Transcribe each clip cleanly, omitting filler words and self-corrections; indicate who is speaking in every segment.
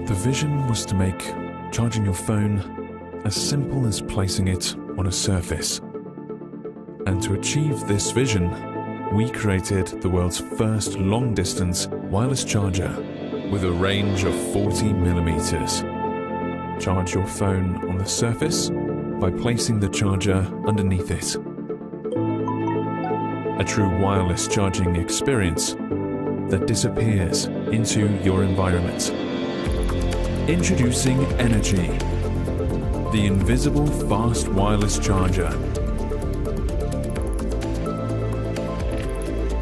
Speaker 1: The vision was to make charging your phone as simple as placing it on a surface. And to achieve this vision, we created the world's first long-distance wireless charger with a range of 40 millimeters. Charge your phone on the surface by placing the charger underneath it. A true wireless charging experience that disappears into your environment. Introducing ENERQi, the invisible fast wireless charger.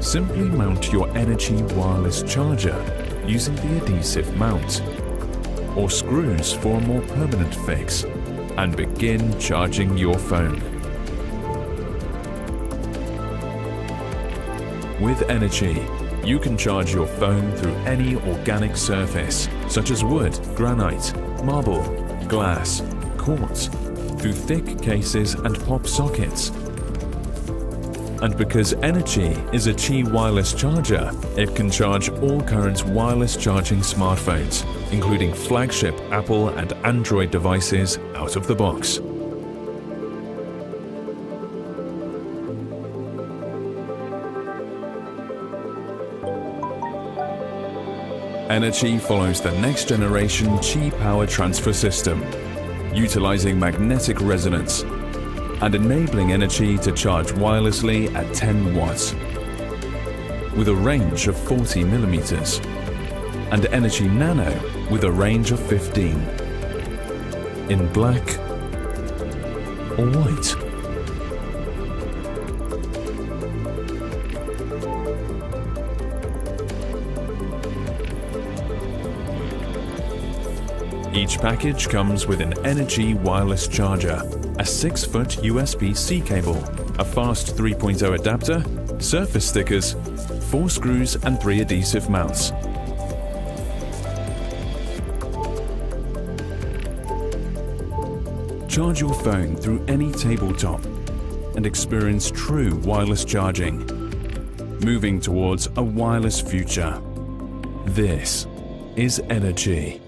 Speaker 1: Simply mount your ENERQi wireless charger using the adhesive mount, or screws for a more permanent fix, and begin charging your phone. With ENERQi, you can charge your phone through any organic surface, such as wood, granite, marble, glass, quartz, through thick cases and pop sockets. And because ENERQi is a Qi wireless charger, it can charge all current wireless charging smartphones, including flagship Apple and Android devices out of the box. ENERQi follows the next generation Qi power transfer system, utilizing magnetic resonance and enabling ENERQi to charge wirelessly at 10 watts with a range of 40 millimeters, and ENERQi Nano with a range of 15 in black or white. Each package comes with an ENERQi wireless charger, a 6-foot USB-C cable, a fast 3.0 adapter, surface stickers, 4 screws and 3 adhesive mounts. Charge your phone through any tabletop and experience true wireless charging, moving towards a wireless future. This is ENERQi.